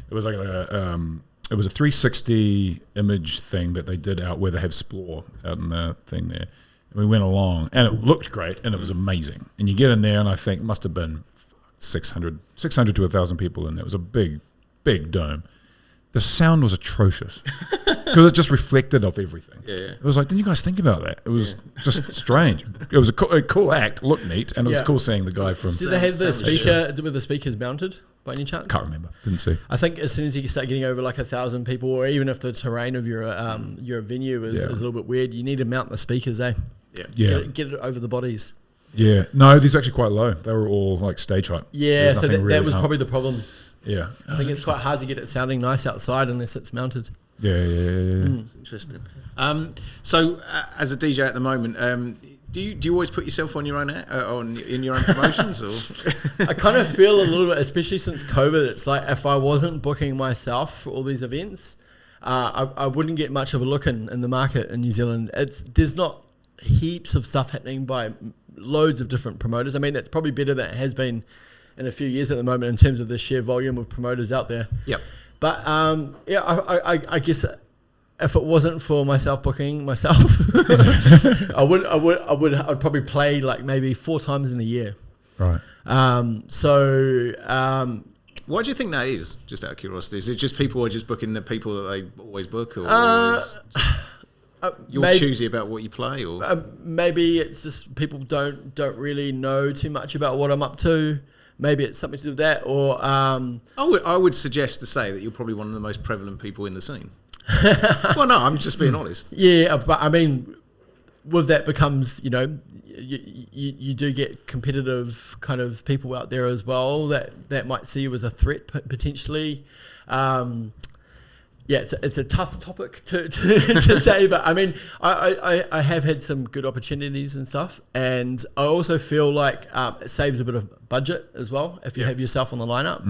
It was like it was a 360 image thing that they did out where they have Splore out in the thing there. And we went along, and it looked great, and it was amazing. And you get in there, and I think it must have been 600 to 1,000 people in there. It was a big dome. The sound was atrocious because it just reflected off everything. It was like, didn't you guys think about that? It was just strange. It was a cool act, looked neat, and it was cool seeing the guy from... Did they have the speaker, were the speakers mounted by any chance? Can't remember, didn't see. I think as soon as you start getting over like 1,000 people, or even if the terrain of your venue is a little bit weird, you need to mount the speakers, Get it over the bodies. Yeah, no, these are actually quite low. They were all like stage height. Yeah, so that was probably the problem. Yeah, I think it's quite hard to get it sounding nice outside unless it's mounted. Yeah. It's interesting. So as a DJ at the moment, do you always put yourself on your own in your own promotions, or? I kind of feel a little bit, especially since COVID. It's like if I wasn't booking myself for all these events, I wouldn't get much of a look in the market in New Zealand. There's not heaps of stuff happening by loads of different promoters. I mean, it's probably better than it has been in a few years at the moment in terms of the sheer volume of promoters out there. Yep. But I guess if it wasn't for myself booking myself, I'd probably play like maybe 4 times in a year. Right. Why do you think that is? Just out of curiosity, is it just people are just booking the people that they always book, or you're choosy about what you play, or maybe it's just people don't really know too much about what I'm up to. Maybe it's something to do with that, or I would suggest to say that you're probably one of the most prevalent people in the scene. Well, no, I'm just being honest. Yeah, but I mean, with that becomes, you know, you do get competitive kind of people out there as well that might see you as a threat potentially. Yeah, it's a tough topic to say, but I mean, I have had some good opportunities and stuff, and I also feel like it saves a bit of budget as well if you have yourself on the lineup.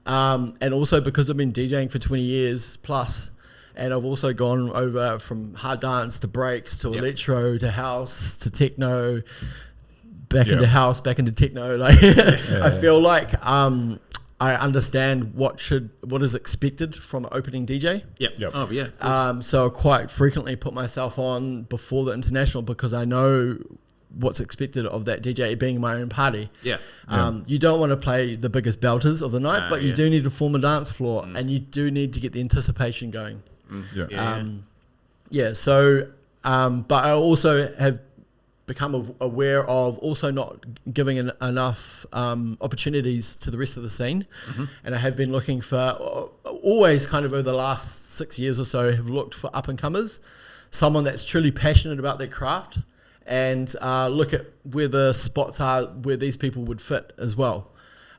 And also because I've been DJing for 20 years plus, and I've also gone over from hard dance to breaks to electro to house to techno, back into house, back into techno. Like I feel like I understand what is expected from an opening DJ. Oh yeah. So I quite frequently put myself on before the international because I know what's expected of that DJ being my own party. You don't want to play the biggest belters of the night, but you do need to form a dance floor, and you do need to get the anticipation going. But I also have become aware of also not giving enough opportunities to the rest of the scene, and I have been looking for always kind of over the last 6 years or so have looked for up and comers, someone that's truly passionate about their craft, and look at where the spots are where these people would fit as well.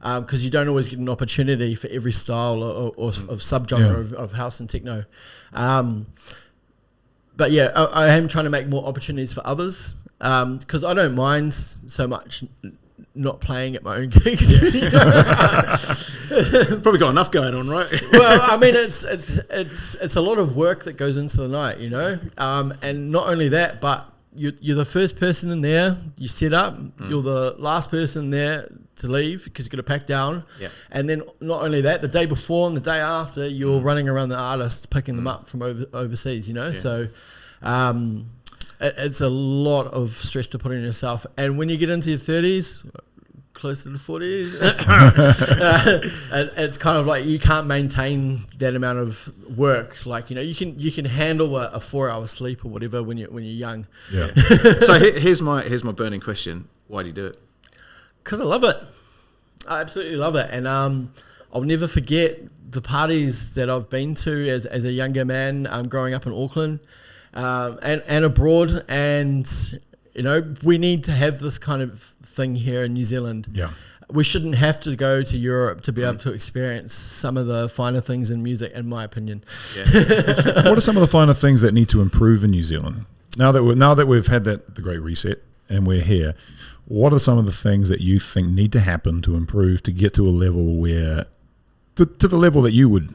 Because you don't always get an opportunity for every style or of subgenre of house and techno. But yeah, I am trying to make more opportunities for others because I don't mind so much not playing at my own gigs. Probably got enough going on, right? Well, I mean, it's a lot of work that goes into the night, you know, and not only that, but you're the first person in there. You set up. You're the last person there to leave because you've got to pack down. And then not only that, the day before and the day after, you're running around the artist picking them up from overseas, you know. So it's a lot of stress to put on yourself. And when you get into your 30s, closer to 40s, it's kind of like you can't maintain that amount of work. Like, you know, you can handle a 4-hour sleep or whatever when you're young. So here's my burning question: why do you do it? Because I love it. I absolutely love it, and I'll never forget the parties that I've been to as a younger man, growing up in Auckland and abroad. And you know, we need to have this kind of thing here in New Zealand. We shouldn't have to go to Europe to be able to experience some of the finer things in music, in my opinion. What are some of the finer things that need to improve in New Zealand now that we've had the Great Reset and we're here? What are some of the things that you think need to happen to improve to get to a level where, to the level that you would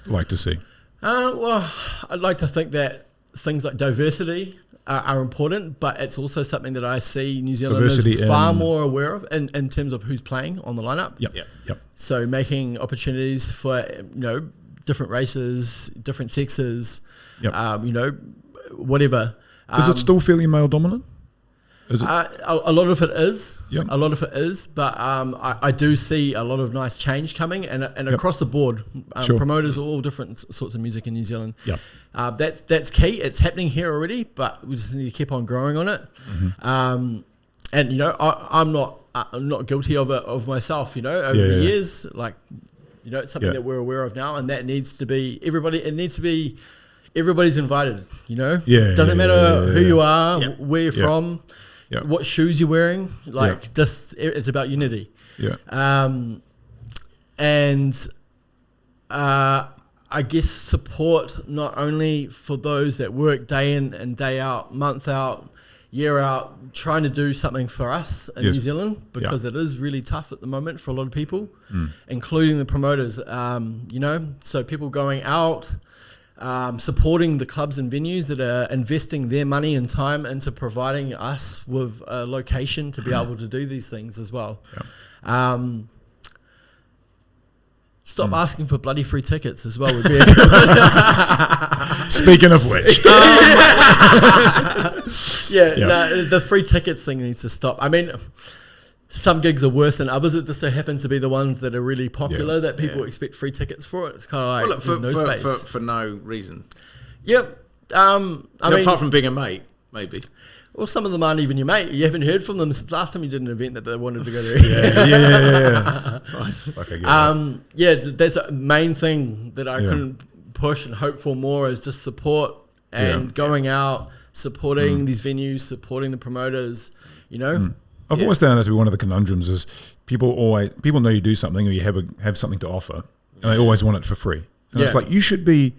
like to see? Well, I'd like to think that things like diversity are important, but it's also something that I see New Zealanders far more aware of in terms of who's playing on the lineup. So making opportunities for, you know, different races, different sexes, you know, whatever. Is it still fairly male dominant? A lot of it is. A lot of it is, but I do see a lot of nice change coming, and across the board, promoters of all different sorts of music in New Zealand. That's key. It's happening here already, but we just need to keep on growing on it. And you know, I'm not guilty of it of myself. You know, over the years, like, you know, it's something that we're aware of now, and that needs to be everybody. It needs to be everybody's invited. You know, doesn't matter who you are, where you're from. What shoes you're wearing, like just it's about unity. And I guess support not only for those that work day in and day out, month out, year out, trying to do something for us in New Zealand, because it is really tough at the moment for a lot of people, including the promoters. You know, so people going out, supporting the clubs and venues that are investing their money and time into providing us with a location to be able to do these things as well. Stop asking for bloody free tickets as well. Would be Speaking of which, the free tickets thing needs to stop. I mean, some gigs are worse than others. It just so happens to be the ones that are really popular that people expect free tickets for. It's kind of like for no reason. Yep. I mean, apart from being a mate, maybe. Well, some of them aren't even your mate. You haven't heard from them since last time you did an event that they wanted to go to. That's a main thing that I couldn't push and hope for more is just support and going out, supporting these venues, supporting the promoters, you know. I've always found that to be one of the conundrums is people know you do something or you have something to offer and they always want it for free. And it's like, you should be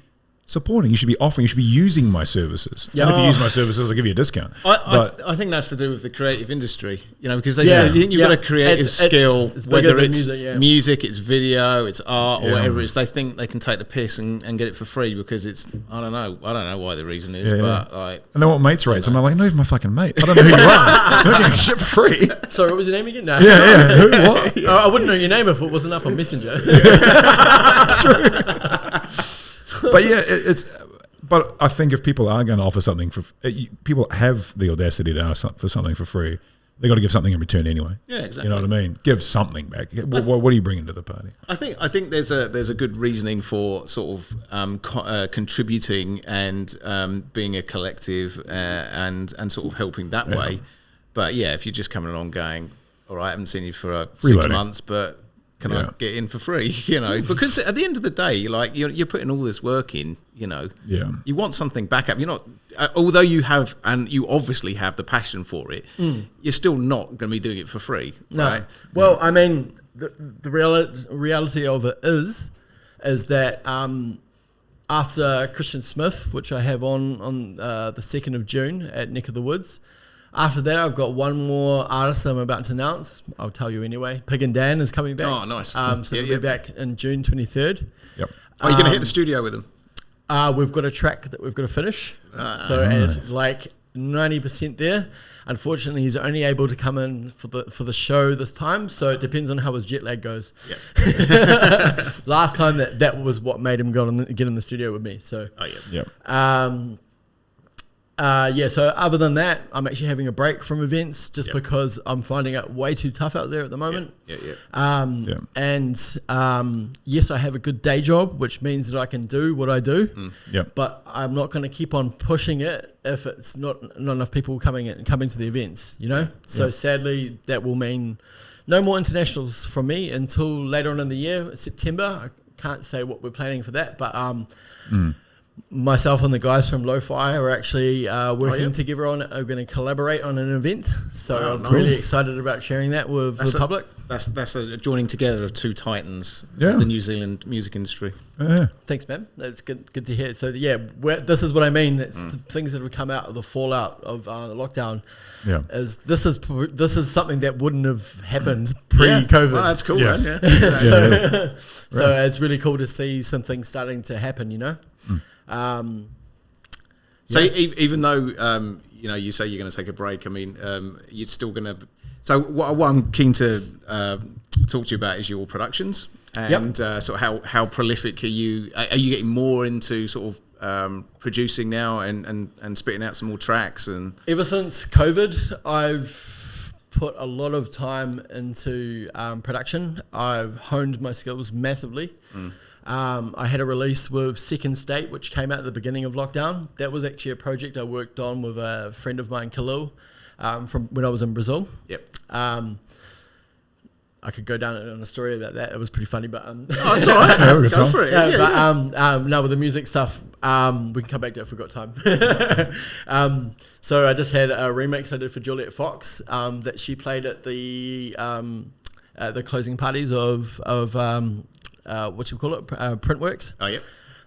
supporting, you should be offering, you should be using my services. And if you use my services, I'll give you a discount. I think that's to do with the creative industry, you know, because they think you've got a creative skill, whether it's music, it's video, it's art, or whatever it is. They think they can take the piss and get it for free because it's, I don't know why the reason is, but like. And they want mates rates, and I'm like, no, you're my fucking mate. I don't know who you are. You're not getting shit for free. Sorry, what was your name again? No. Who, what? I wouldn't know your name if it wasn't up on Messenger. But but I think if people are going to offer something people have the audacity to ask for something for free, they got to give something in return anyway. Yeah, exactly. You know what I mean? Give something back. What are you bringing to the party? I think there's a good reasoning for sort of contributing and being a collective and sort of helping that way. But if you're just coming along going, all right, I haven't seen you for 6 months, but can I get in for free? You know, because at the end of the day, like you're putting all this work in, you know, you want something back up. You're not, although you have, and you obviously have the passion for it, you're still not going to be doing it for free. No. Right? Well, I mean, the reality of it is that after Christian Smith, which I have on the 2nd of June at Neck of the Woods, after that, I've got one more artist I'm about to announce. I'll tell you anyway. Pig and Dan is coming back. Oh, nice. So they'll be back in June 23rd. Yep. Are you going to hit the studio with them? We've got a track that we've got to finish. And it's like 90% there. Unfortunately, he's only able to come in for the show this time. So it depends on how his jet lag goes. Yep. Last time that was what made him get in the studio with me. So. Oh, yeah. Yep. So other than that, I'm actually having a break from events just because I'm finding it way too tough out there at the moment. Yes, I have a good day job, which means that I can do what I do. But I'm not going to keep on pushing it if it's not enough people coming to the events, you know? So sadly, that will mean no more internationals from me until later on in the year, September. I can't say what we're planning for that, but myself and the guys from Lo-Fi are actually working together are going to collaborate on an event. So I'm really excited about sharing that with the public. That's a joining together of two titans of the New Zealand music industry. Thanks, man. That's good to hear. So this is what I mean. It's the things that have come out of the fallout of the lockdown. This is something that wouldn't have happened pre-COVID. Oh, that's cool, man. So it's really cool to see some things starting to happen, you know? So even though you say you're going to take a break, I mean, you're still going to. So what I'm keen to talk to you about is your productions and sort of how prolific are you? Are you getting more into sort of producing now and spitting out some more tracks? And ever since COVID, I've put a lot of time into production. I've honed my skills massively. I had a release with Second State, which came out at the beginning of lockdown. That was actually a project I worked on with a friend of mine, Khalil, from when I was in Brazil. I could go down on a story about that. It was pretty funny, but it's all right. Go for it. No, with the music stuff, we can come back to it if we've got time. So I just had a remix I did for Juliet Fox that she played at the closing parties of what you call it, Printworks. Oh, yeah.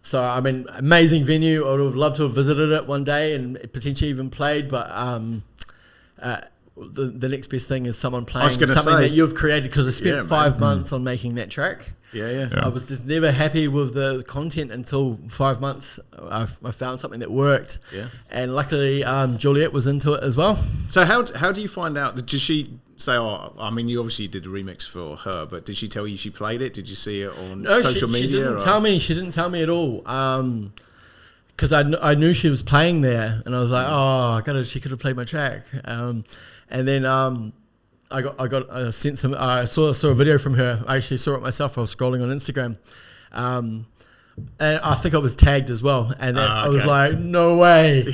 So, I mean, amazing venue. I would have loved to have visited it one day and potentially even played, but the next best thing is someone playing something that you've created, because I spent 5 months on making that track. I was just never happy with the content until 5 months. I found something that worked. And luckily, Juliet was into it as well. So how do you find out? Does she say, oh, I mean, you obviously did a remix for her, but did she tell you she played it? Did you see it on social media? She didn't tell me. She didn't tell me at all. Because I knew she was playing there, and I was like, oh, she could have played my track. And then I sent some. I saw a video from her. I actually saw it myself. I was scrolling on Instagram, and I think I was tagged as well. And then I was like, no way,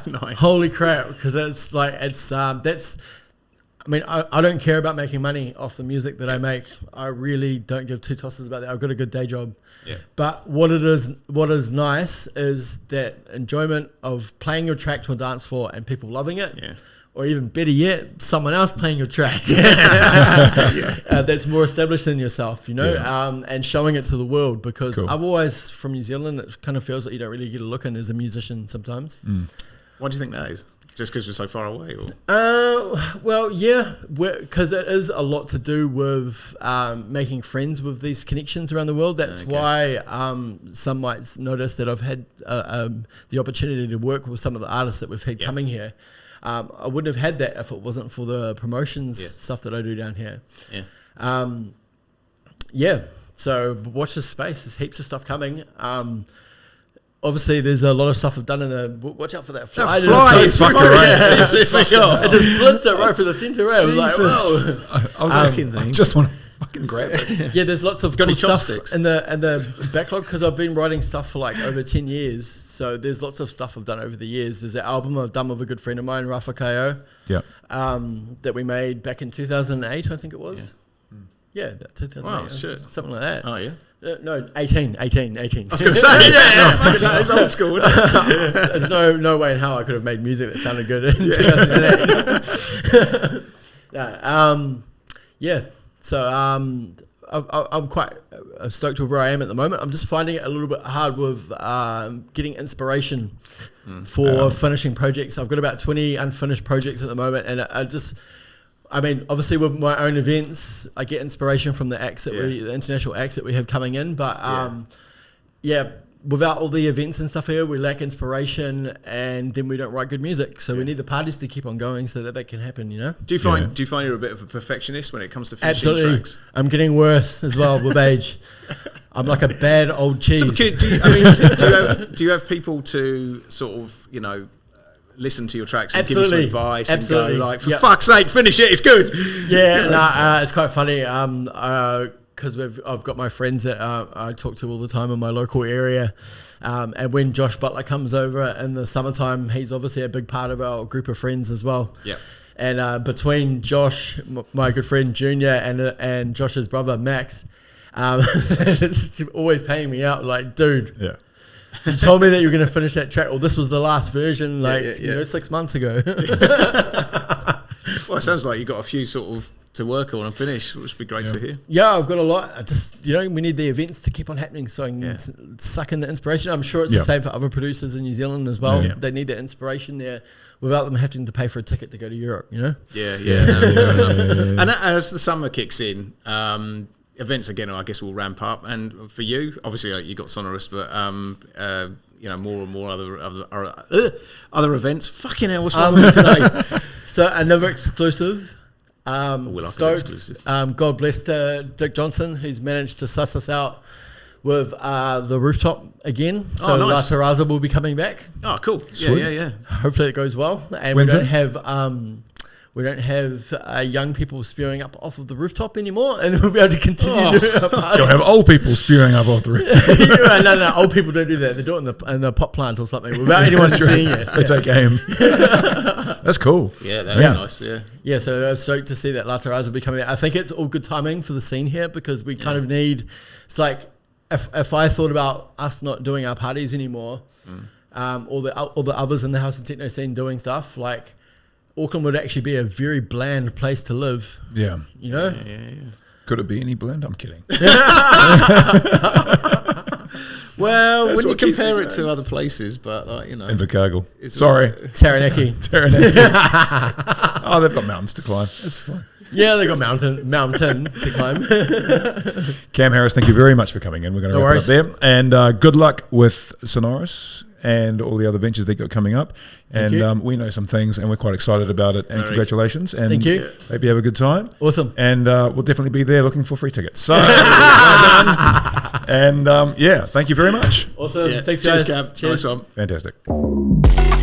Nice. Holy crap! Because that's. I mean, I don't care about making money off the music that I make. I really don't give two tosses about that. I've got a good day job. Yeah. But what is nice is that enjoyment of playing your track to a dance floor and people loving it. Yeah. Or even better yet, someone else playing your track. That's more established than yourself, you know, and showing it to the world. Because otherwise, from New Zealand, it kind of feels like you don't really get a look in as a musician sometimes. Why do you think that is? Just because we're so far away? Or? Well, yeah, because it is a lot to do with making friends with these connections around the world. That's why some might notice that I've had the opportunity to work with some of the artists that we've had coming here. I wouldn't have had that if it wasn't for the promotions stuff that I do down here. So watch this space. There's heaps of stuff coming. Obviously, there's a lot of stuff I've done in the. Watch out for that fly. That fly is fucking right. It just flips it right for the centre. I was like, whoa. I just want to fucking grab it. Yeah, there's lots of cool stuff in the backlog because I've been writing stuff for like over 10 years. So there's lots of stuff I've done over the years. There's an album I've done with a good friend of mine, Rafa Kayo, that we made back in 2008, I think it was. Yeah, 2008. Wow, shit. Something like that. Oh, yeah. No, 18. I was going to say, it's old school, isn't it? There's no way in hell I could have made music that sounded good in 2008. So I'm quite stoked with where I am at the moment. I'm just finding it a little bit hard with getting inspiration for finishing projects. I've got about 20 unfinished projects at the moment, and I mean, obviously with my own events, I get inspiration from the acts the international acts that we have coming in. But without all the events and stuff here, we lack inspiration, and then we don't write good music. So we need the parties to keep on going so that can happen. You know? Do you find you're a bit of a perfectionist when it comes to finishing tracks? I'm getting worse as well with age. I'm like a bad old cheese. So, do you have people to sort of listen to your tracks and give you some advice and go like, for fuck's sake, finish it, it's good? It's quite funny because I've got my friends that I talk to all the time in my local area, and when Josh Butler comes over in the summertime, he's obviously a big part of our group of friends as well. And between Josh, my good friend Junior, and Josh's brother Max, it's always paying me out like, dude, you told me that you were going to finish that track. Well, this was the last version, 6 months ago. Well, it sounds like you got a few sort of to work on and finish, which would be great to hear. Yeah, I've got a lot. We need the events to keep on happening so I can suck in the inspiration. I'm sure it's the same for other producers in New Zealand as well. They need that inspiration there without them having to pay for a ticket to go to Europe, you know? And as the summer kicks in, events again, I guess, will ramp up. And for you, obviously, you got Sonorous, but more and more other events. Fucking hell, what's wrong with me today? So another exclusive. Stoked. God bless Dick Johnson, who's managed to suss us out with the rooftop again. So La Terraza will be coming back. Oh, cool. Sweet. Yeah. Hopefully it goes well. And When's we don't have young people spewing up off of the rooftop anymore, and we'll be able to continue doing our parties. You'll have old people spewing up off the rooftop. No, old people don't do that. They do it in the pot plant or something without anyone seeing it. They take aim. That's cool. Yeah, that's nice, Yeah, so I'm stoked to see that La Terraza will be coming out. I think it's all good timing for the scene here because we kind of need, it's like, if I thought about us not doing our parties anymore, or the others in the house and techno scene doing stuff, like, Auckland would actually be a very bland place to live. Yeah. You know? Yeah. Could it be any bland? I'm kidding. Well, when you compare it to other places, but Invercargill. Sorry. Taranaki. Oh, they've got mountains to climb. That's fine. Yeah, they've got mountain to climb. Cam Harris, thank you very much for coming in. We're going to wrap it up there. And good luck with Sonorous. and all the other ventures that you got coming up. And we know some things, and we're quite excited about it. And congratulations. And thank you. Hope you have a good time. Awesome. And we'll definitely be there looking for free tickets. So, well done. And thank you very much. Awesome. Yeah. Thanks, Cheers, guys. Gab. Cheers. Nice one. Fantastic.